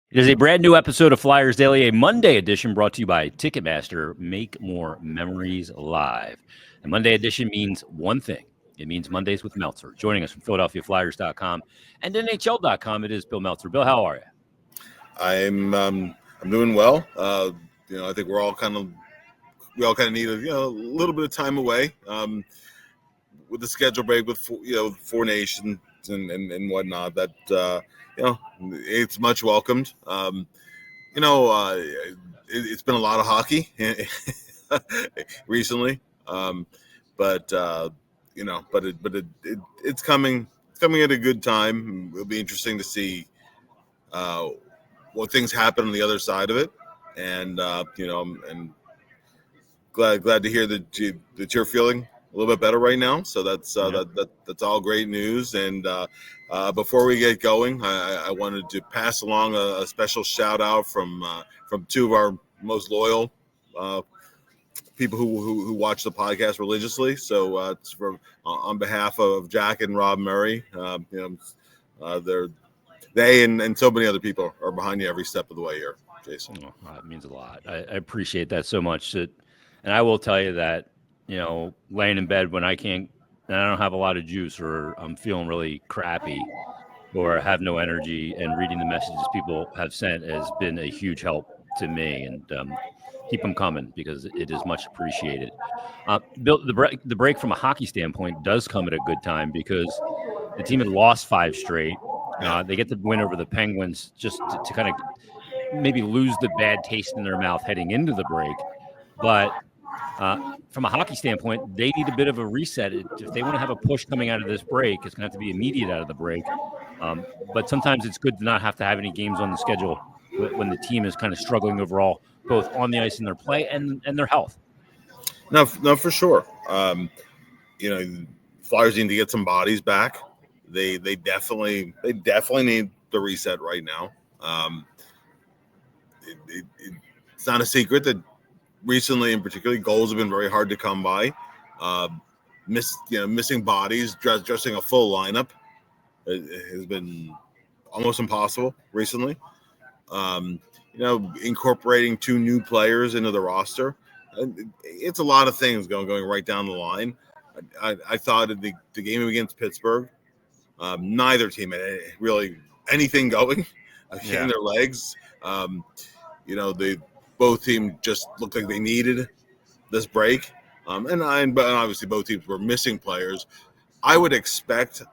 It is a brand new episode of Flyers Daily, a Monday edition brought to you by Ticketmaster. Make more memories live. And Monday edition means one thing. It means Mondays with Meltzer. Joining us from PhiladelphiaFlyers.com and NHL.com, it is Bill Meltzer. Bill, how are you? I'm doing well. I think we all kind of need a little bit of time away with the schedule break with four nations and whatnot. That it's much welcomed. It's been a lot of hockey recently, but it's coming. It's coming at a good time. It'll be interesting to see what things happen on the other side of it, and and glad to hear that you're feeling a little bit better right now. So that's that's all great news. And before we get going, I wanted to pass along a special shout out from two of our most loyal people who watch the podcast religiously. So it's on behalf of Jack and Rob Murray. They and so many other people are behind you every step of the way here, Jason. Oh, it means a lot. I appreciate that so much. And I will tell you that, laying in bed when I can't, and I don't have a lot of juice, or I'm feeling really crappy, or have no energy, and reading the messages people have sent has been a huge help to me. And keep them coming because it is much appreciated. Bill, the break from a hockey standpoint does come at a good time because the team had lost 5 straight. They get the win over the Penguins just to kind of maybe lose the bad taste in their mouth heading into the break. But from a hockey standpoint, they need a bit of a reset. If they want to have a push coming out of this break, it's going to have to be immediate out of the break. But sometimes it's good to not have to have any games on the schedule when the team is kind of struggling overall, both on the ice in their play and their health. No, for sure. Flyers need to get some bodies back. They definitely need the reset right now. It's not a secret that recently, in particular, goals have been very hard to come by. Missing bodies, dressing a full lineup has been almost impossible recently. Incorporating 2 new players into the roster, it's a lot of things going right down the line. I thought of the game against Pittsburgh. Neither team had really anything going in their legs. Both teams just looked like they needed this break. But obviously both teams were missing players. I would expect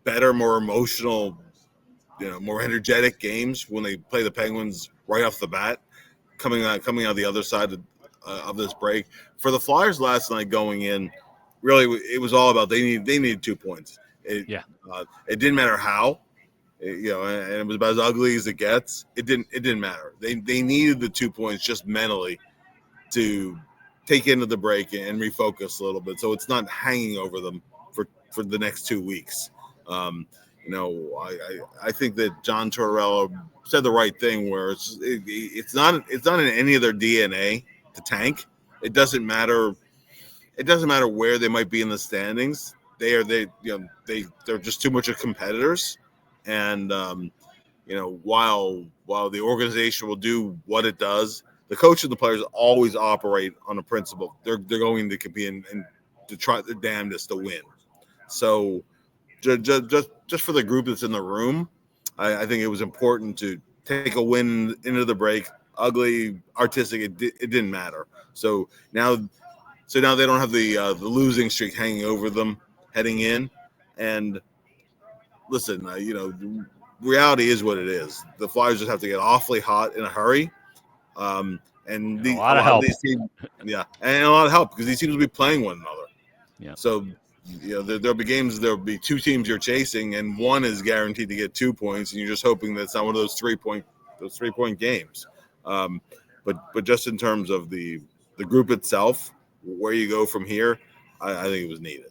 better, more emotional, more energetic games when they play the Penguins right off the bat, coming out the other side of this break. For the Flyers last night going in, really it was all about they needed 2 points. It didn't matter how, and it was about as ugly as it gets. It didn't matter. They needed the 2 points just mentally to take into the break and refocus a little bit, so it's not hanging over them for the next 2 weeks. I think that John Tortorella said the right thing, where it's not in any of their DNA to tank. It doesn't matter. It doesn't matter where they might be in the standings. They're just too much of competitors, and while the organization will do what it does, the coach and the players always operate on a principle. They're going to compete and to try their damnedest to win. So just for the group that's in the room, I think it was important to take a win into the break. Ugly, artistic, it didn't matter. So now they don't have the losing streak hanging over them heading in. And listen, reality is what it is. The Flyers just have to get awfully hot in a hurry. And a lot of these teams, and a lot of help because these teams will be playing one another. Yeah. So there'll be games. There'll be 2 teams you're chasing, and one is guaranteed to get 2 points, and you're just hoping that it's not one of those 3-point games. But just in terms of the group itself, where you go from here, I think it was needed.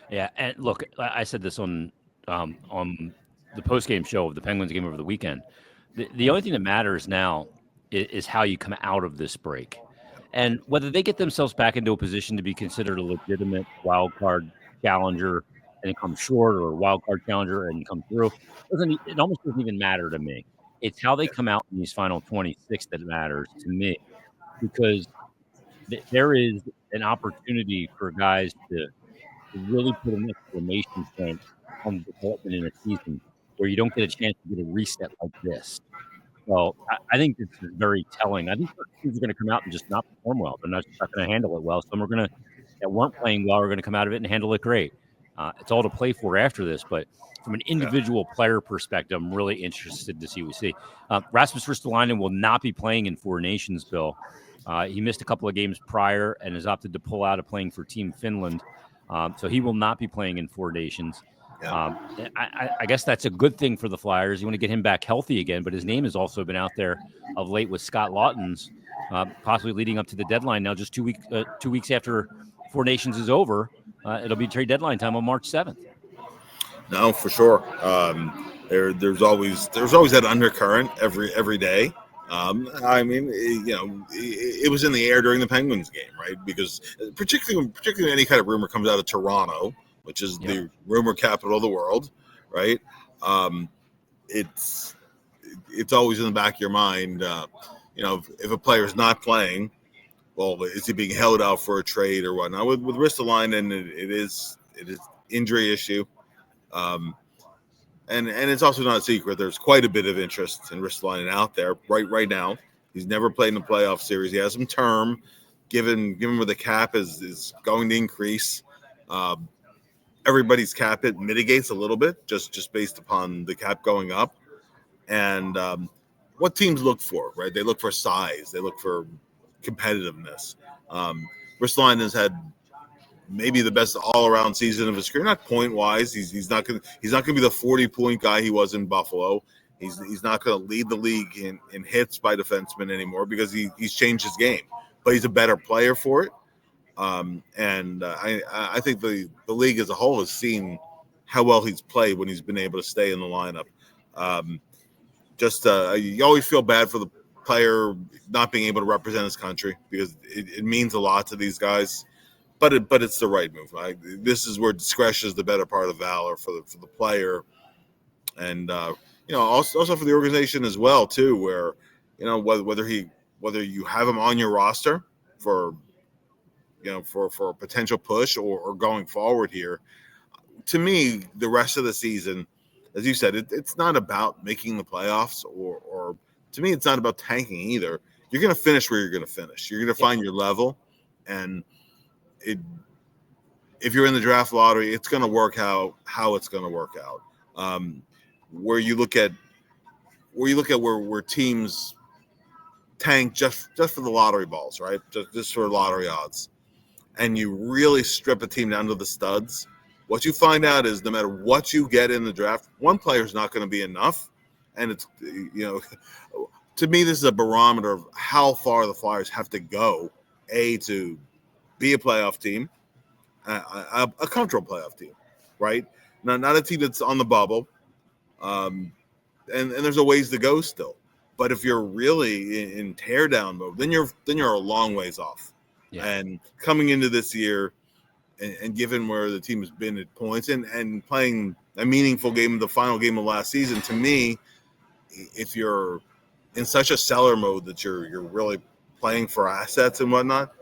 Yeah, and look, I said this on the post-game show of the Penguins game over the weekend. The only thing that matters now is how you come out of this break. And whether they get themselves back into a position to be considered a legitimate wild card challenger and come short, or a wild card challenger and come through, it almost doesn't even matter to me. It's how they come out in these final 26 that matters to me, because there is an opportunity for guys to really put an exclamation point on development in a season where you don't get a chance to get a reset like this. So I think this is very telling. I think certain teams are going to come out and just not perform well. They're not going to handle it well. Some are going to that weren't playing well are going to come out of it and handle it great. It's all to play for after this, but from an Yeah. individual player perspective, I'm really interested to see what we see. Rasmus Ristolainen will not be playing in Four Nations, Bill. He missed a couple of games prior and has opted to pull out of playing for Team Finland. So he will not be playing in Four Nations. Yeah. I guess that's a good thing for the Flyers. You want to get him back healthy again, but his name has also been out there of late with Scott Laughton's, possibly leading up to the deadline now, just 2 weeks after Four Nations is over. It'll be trade deadline time on March 7th. No, for sure. There's always that undercurrent every day. I mean, it was in the air during the Penguins game, right? Because particularly when any kind of rumor comes out of Toronto, which is the rumor capital of the world, right? It's always in the back of your mind. If a player is not playing, well, is he being held out for a trade or whatnot? With Ristolainen, it is injury issue. And it's also not a secret. There's quite a bit of interest in Ristolainen out there right now. He's never played in a playoff series. He has some term, given where the cap is going to increase. Everybody's cap it mitigates a little bit just based upon the cap going up. And what teams look for, right? They look for size. They look for competitiveness. Ristolainen has had maybe the best all-around season of his career. Not point-wise, he's not going to be the 40-point guy he was in Buffalo. He's not going to lead the league in hits by defensemen anymore because he's changed his game. But he's a better player for it. I think the league as a whole has seen how well he's played when he's been able to stay in the lineup. You always feel bad for the player not being able to represent his country because it means a lot to these guys. But it's the right move. This is where discretion is the better part of valor for the player, and also for the organization as well too. Where whether you have him on your roster for a potential push or going forward here. To me, the rest of the season, as you said, it's not about making the playoffs or to me, it's not about tanking either. You're going to finish where you're going to finish. You're going to find your level, and if you're in the draft lottery, it's going to work how it's going to work out. Where you look at where teams tank just for the lottery balls, right? Just for lottery odds, and you really strip a team down to the studs. What you find out is no matter what you get in the draft, one player is not going to be enough, and it's to me this is a barometer of how far the Flyers have to go, to be a playoff team, a comfortable playoff team, right? Not a team that's on the bubble, and there's a ways to go still. But if you're really in tear down mode, then you're a long ways off. Yeah. And coming into this year, and given where the team has been at points and playing a meaningful game, the final game of last season, to me, if you're in such a seller mode that you're really playing for assets and whatnot,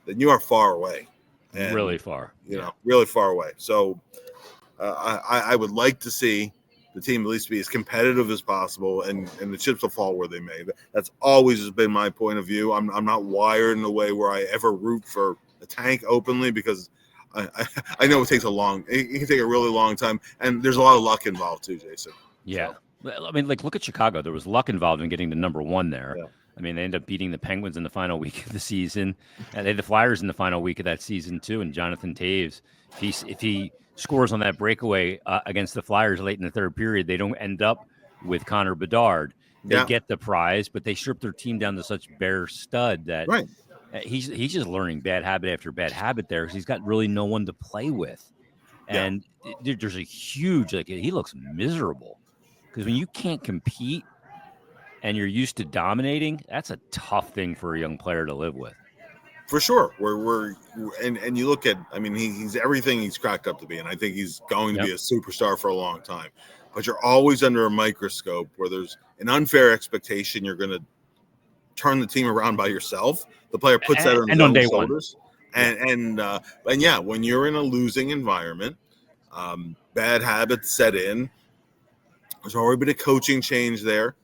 then you are far away. And, really far. Really far away. So I would like to see the team at least be as competitive as possible, and the chips will fall where they may. That's always been my point of view. I'm not wired in a way where I ever root for a tank openly because I know it takes it can take a really long time, and there's a lot of luck involved too, Jason. Yeah. So. I mean, look at Chicago. There was luck involved in getting to number one there. Yeah. I mean, they ended up beating the Penguins in the final week of the season, and they had the Flyers in the final week of that season too. And Jonathan Toews, if he scores on that breakaway against the Flyers late in the third period, they don't end up with Connor Bedard. They get the prize, but they strip their team down to such bare stud that he's just learning bad habit after bad habit there because he's got really no one to play with. And there's a huge, he looks miserable because when you can't compete and you're used to dominating, that's a tough thing for a young player to live with. For sure. And you look at, I mean, he's everything he's cracked up to be, and I think he's going to be a superstar for a long time. but you're always under a microscope where there's an unfair expectation you're going to turn the team around by yourself. The player puts that on his own shoulders. And yeah, when you're in a losing environment, bad habits set in. There's already been a coaching change there,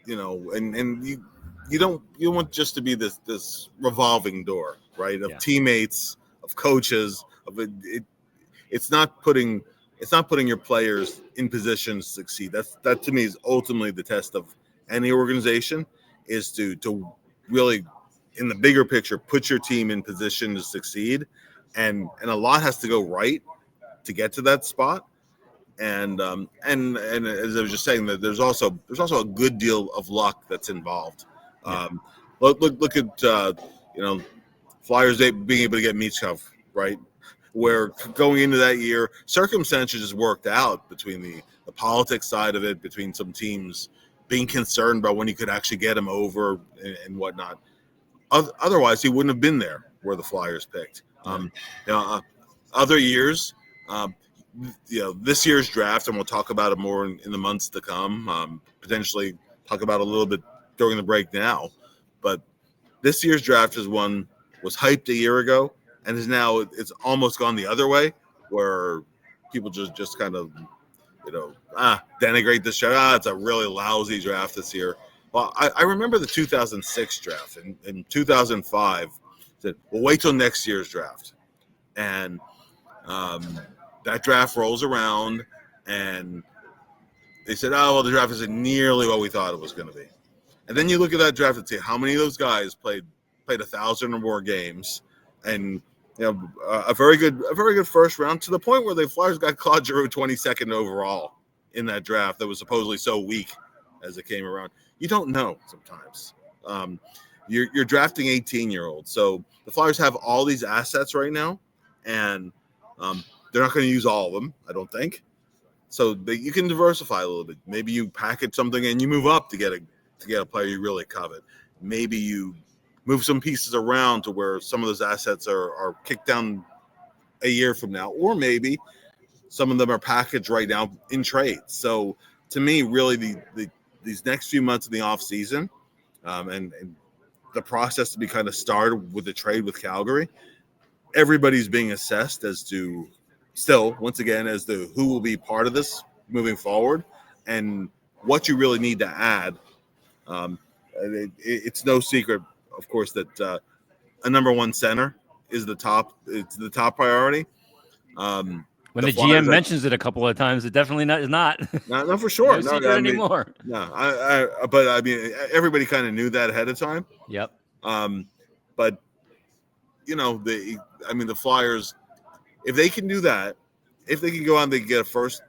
and you don't want just to be this revolving door, right? Of teammates, of coaches, it's not putting your players in position to succeed. That to me is ultimately the test of any organization, is to really, in the bigger picture, put your team in position to succeed, and a lot has to go right to get to that spot. And as I was just saying, that there's also a good deal of luck that's involved. Look at Flyers being able to get Michkov, right? Where going into that year, circumstances just worked out between the politics side of it, between some teams being concerned about when you could actually get him over and whatnot. Otherwise, he wouldn't have been there where the Flyers picked. Other years, this year's draft, and we'll talk about it more in the months to come. Potentially talk about it a little bit during the break now, but this year's draft was hyped a year ago, and is now it's almost gone the other way, where people just kind of denigrate this draft. It's a really lousy draft this year. Well, I remember the 2006 draft. In 2005, said, well, wait till next year's draft. And that draft rolls around, and they said, oh, well, the draft isn't nearly what we thought it was going to be. And then you look at that draft and see how many of those guys played 1,000 or more games, and a very good first round, to the point where the Flyers got Claude Giroux 22nd overall in that draft that was supposedly so weak as it came around. You don't know sometimes. You're drafting 18-year-olds, so the Flyers have all these assets right now, and they're not going to use all of them, I don't think. So you can diversify a little bit. Maybe you package something and you move up to get a player you really covet. Maybe you move some pieces around to where some of those assets are kicked down a year from now, or maybe some of them are packaged right now in trades. So to me, really, these next few months of the off season, and the process to be kind of started with the trade with Calgary, everybody's being assessed as to who will be part of this moving forward, and what you really need to add. It's no secret, of course, that a number one center is the top priority. When the GM mentions it a couple of times, it definitely is not. No, for sure. No secret anymore. No, but I mean, everybody kind of knew that ahead of time. Yep. But the Flyers, if they can do that, if they can go out and they get a first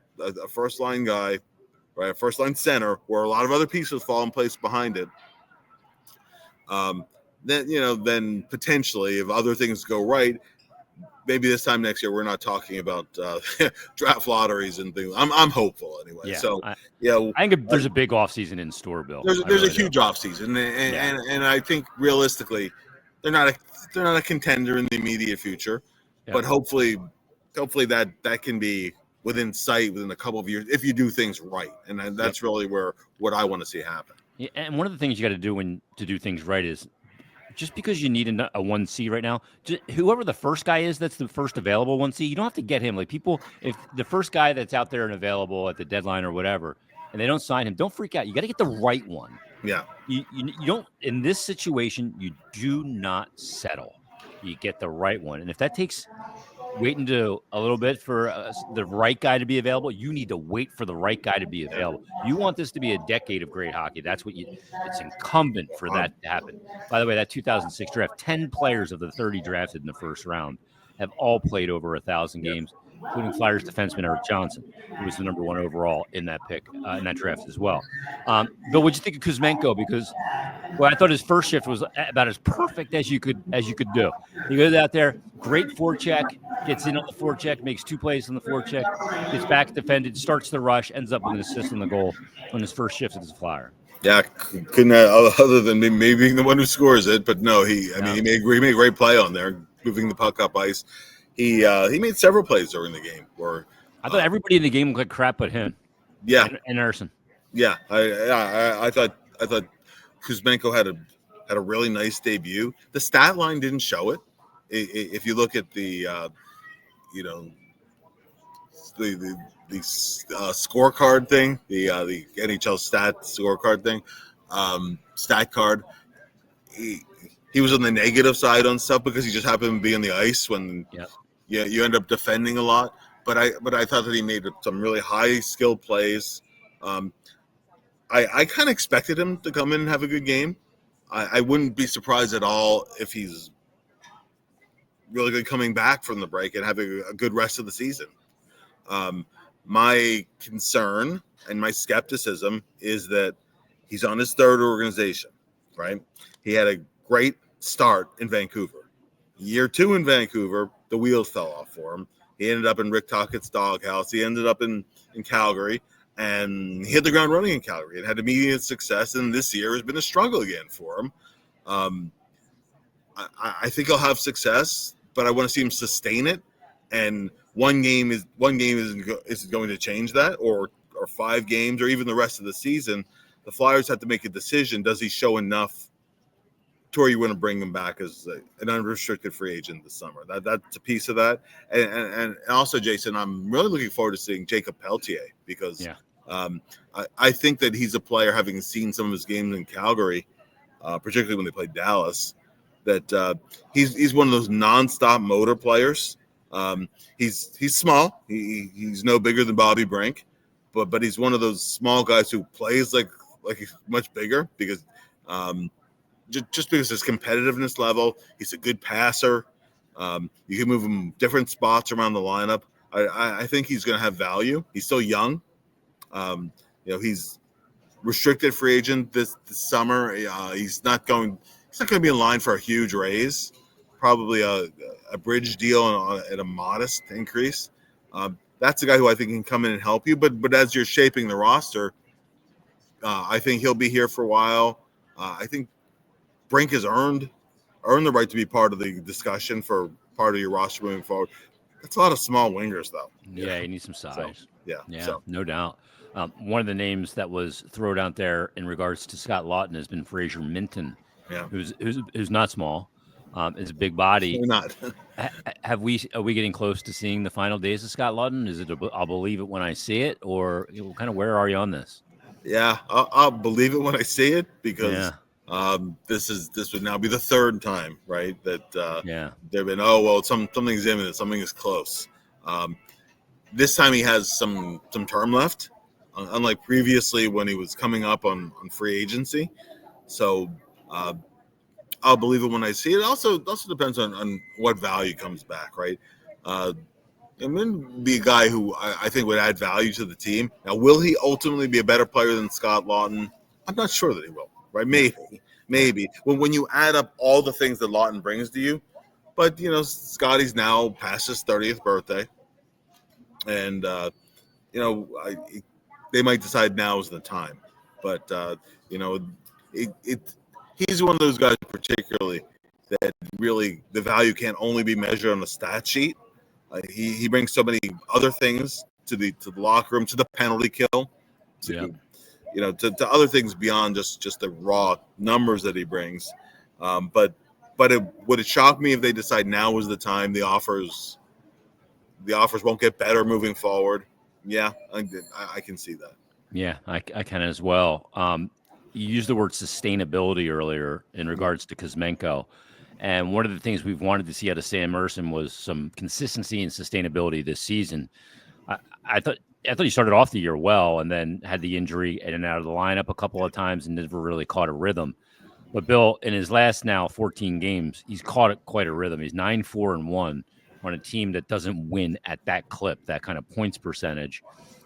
line guy, right, a first line center, where a lot of other pieces fall in place behind it, then potentially, if other things go right, maybe this time next year we're not talking about draft lotteries and things. I'm hopeful anyway. Yeah, so I think there's a big offseason in store, Bill. There's a huge offseason, and I think realistically, they're not a contender in the immediate future, but hopefully that can be within sight within a couple of years if you do things right, and that's really what I want to see happen. Yeah, and one of the things you got to do to do things right is, just because you need a 1C right now, whoever the first guy is that's the first available 1C, you don't have to get him. Like, people, if the first guy that's out there and available at the deadline or whatever, and they don't sign him, don't freak out. You got to get the right one. Yeah. You don't, in this situation, you do not settle. You get the right one. And if that takes waiting to a little bit for the right guy to be available, you need to wait for the right guy to be available. You want this to be a decade of great hockey. That's what it's incumbent for that to happen. By the way, that 2006 draft, 10 players of the 30 drafted in the first round have all played over 1,000 games, including Flyers defenseman Eric Johnson, who was the number one overall in that pick, in that draft as well. Bill, what'd you think of Kuzmenko? Because, well, I thought his first shift was about as perfect as you could do. He goes out there, great forecheck, gets in on the forecheck, makes 2 plays on the forecheck, gets back defended, starts the rush, ends up with an assist on the goal on his first shift as a Flyer. Yeah, couldn't other than maybe being the one who scores it, but no, he made a great play on there, moving the puck up ice. He made several plays during the game where I thought everybody in the game looked like crap but him. Yeah, and Ersson. Yeah, I thought Kuzmenko had a really nice debut. The stat line didn't show it. If you look at the you know the scorecard thing, the NHL stat scorecard thing, stat card, he was on the negative side on stuff because he just happened to be on the ice when you end up defending a lot. But I thought that he made some really high skill plays. I kind of expected him to come in and have a good game. I wouldn't be surprised at all if he's really good coming back from the break and having a good rest of the season. My concern and my skepticism is that he's on his third organization, right? He had a great start in Vancouver. Year 2 in Vancouver, the wheels fell off for him. He ended up in Rick Tocchet's doghouse. He ended up in Calgary. And he hit the ground running in Calgary and had immediate success. And this year has been a struggle again for him. I think he'll have success, but I want to see him sustain it. And one game isn't going to change that, or 5 games, or even the rest of the season. The Flyers have to make a decision. Does he show enough to where you want to bring him back as an unrestricted free agent this summer? That's a piece of that. And also, Jason, I'm really looking forward to seeing Jacob Pelletier because I think that he's a player, having seen some of his games in Calgary, particularly when they played Dallas, that he's one of those nonstop motor players. He's small. He's no bigger than Bobby Brink, but he's one of those small guys who plays like he's much bigger because just because his competitiveness level. He's a good passer. You can move him different spots around the lineup. I think he's going to have value. He's still young. He's restricted free agent this summer. He's not going to be in line for a huge raise. Probably a bridge deal at a modest increase. That's a guy who I think can come in and help you. But as you're shaping the roster, I think he'll be here for a while. I think Brink has earned the right to be part of the discussion for part of your roster moving forward. That's a lot of small wingers, though. Yeah, you need some size. So, no doubt. One of the names that was thrown out there in regards to Scott Laughton has been Fraser Minton, who's not small, is a big body. Not. Are we getting close to seeing the final days of Scott Laughton? Is it I'll believe it when I see it, or kind of where are you on this? Yeah, I'll believe it when I see it because. This would now be the third time, right? That they've been something's imminent, something is close. This time he has some term left, unlike previously when he was coming up on free agency. So I'll believe it when I see it. It also depends on what value comes back, right? I'm going to be a guy who I think would add value to the team. Now, will he ultimately be a better player than Scott Laughton? I'm not sure that he will. Right, maybe. When you add up all the things that Laughton brings to you, but Scotty's now past his 30th birthday, and they might decide now is the time. But he's one of those guys particularly that really the value can't only be measured on a stat sheet. He brings so many other things to the locker room, to the penalty kill, to other things beyond just the raw numbers that he brings. But would it shock me if they decide now is the time? The offers won't get better moving forward. Yeah, I can see that. Yeah, I can as well. You used the word sustainability earlier in regards to Kuzmenko. And one of the things we've wanted to see out of Sam Ersson was some consistency and sustainability this season. I thought he started off the year well and then had the injury in and out of the lineup a couple of times and never really caught a rhythm. But Bill, in his last now 14 games, he's caught quite a rhythm. He's 9-4-1 on a team that doesn't win at that clip, that kind of points percentage.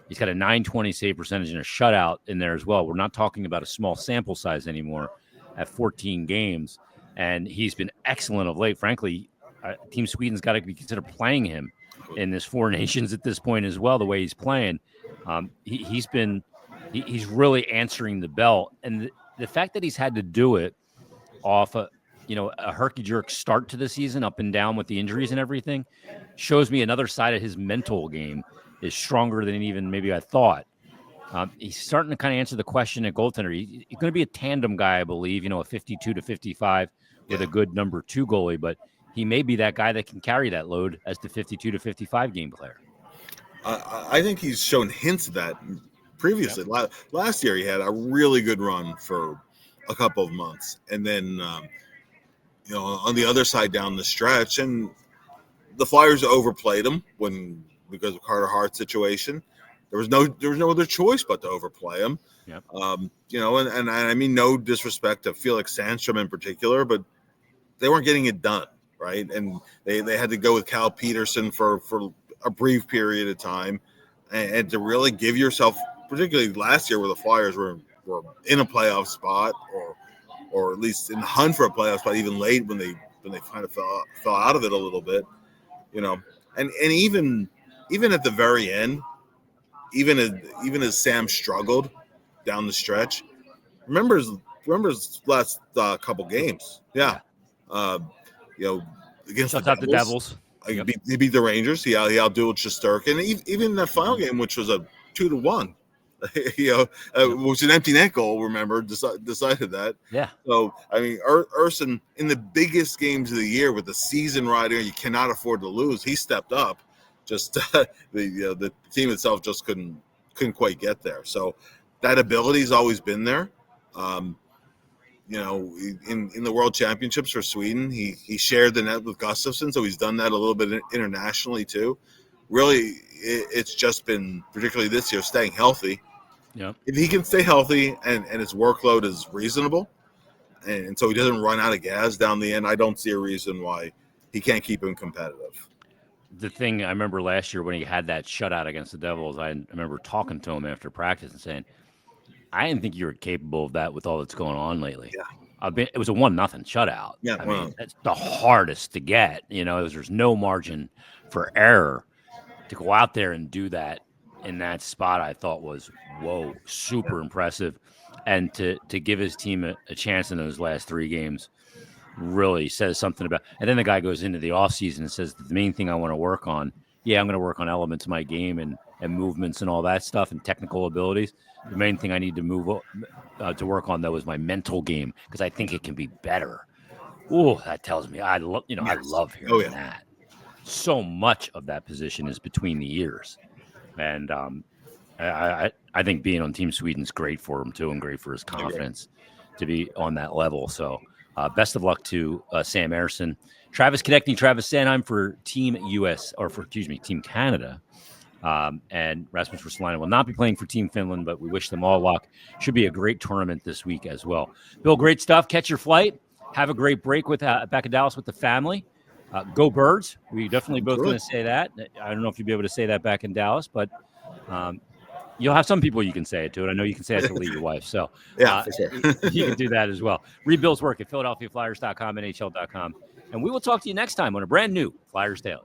He's got a .920 save percentage and a shutout in there as well. We're not talking about a small sample size anymore at 14 games. And he's been excellent of late. Frankly, Team Sweden's got to be considered playing him in this Four Nations at this point as well, the way he's playing. He's really answering the bell. And the fact that he's had to do it off a herky-jerk start to the season, up and down with the injuries and everything, shows me another side of his mental game is stronger than even maybe I thought. He's starting to kind of answer the question at goaltender. He's going to be a tandem guy, I believe, a 52 to 55 with a good number 2 goalie, but he may be that guy that can carry that load as the 52 to 55 game player. I think he's shown hints of that previously. Yep. Last year, he had a really good run for a couple of months. And then, on the other side down the stretch, and the Flyers overplayed him because of Carter Hart's situation. There was no other choice but to overplay him. Yep. And I mean no disrespect to Felix Sandstrom in particular, but they weren't getting it done, right? And they had to go with Cal Peterson for a brief period of time, and to really give yourself, particularly last year where the Flyers were in a playoff spot or at least in the hunt for a playoff spot, even late when they kind of fell out of it a little bit, and even at the very end. Even as Sam struggled down the stretch, remember his last couple games. Yeah. Against the Devils. He beat the Rangers. He outdueled Shesterkin. And even that final game, which was a 2-1, was an empty net goal. Remember, decided that. Yeah. So I mean, Ersson in the biggest games of the year with the season riding, you cannot afford to lose. He stepped up. Just the team itself just couldn't quite get there. So that ability has always been there. In the World Championships for Sweden, he shared the net with Gustafsson, so he's done that a little bit internationally too. Really, it's just been, particularly this year, staying healthy. Yeah. If he can stay healthy and his workload is reasonable, and so he doesn't run out of gas down the end, I don't see a reason why he can't keep him competitive. The thing I remember last year when he had that shutout against the Devils, I remember talking to him after practice and saying, I didn't think you were capable of that with all that's going on lately. Yeah. It was a 1-0 shutout. Yeah, I mean, that's the hardest to get. There's no margin for error. To go out there and do that in that spot, I thought was, super impressive. And to give his team a chance in those last 3 games really says something about. And then the guy goes into the offseason and says, the main thing I want to work on, I'm going to work on elements of my game and movements and all that stuff and technical abilities. The main thing I need to to work on, though, is my mental game, because I think it can be better. Oh, that tells me I love hearing that. So much of that position is between the ears. And I think being on Team Sweden's great for him, too, and great for his confidence to be on that level. So best of luck to Sam Ersson. Travis connecting Travis Sanheim for Team Team Canada. And Rasmus Ristolainen will not be playing for Team Finland, but we wish them all luck. Should be a great tournament this week as well. Bill, great stuff. Catch your flight. Have a great break with back in Dallas with the family. Go Birds. We definitely both going to say that. I don't know if you'll be able to say that back in Dallas, but you'll have some people you can say it to. And I know you can say it to Lee, your wife. So for sure. You can do that as well. Read Bill's work at PhiladelphiaFlyers.com, NHL.com. And we will talk to you next time on a brand new Flyers Daily.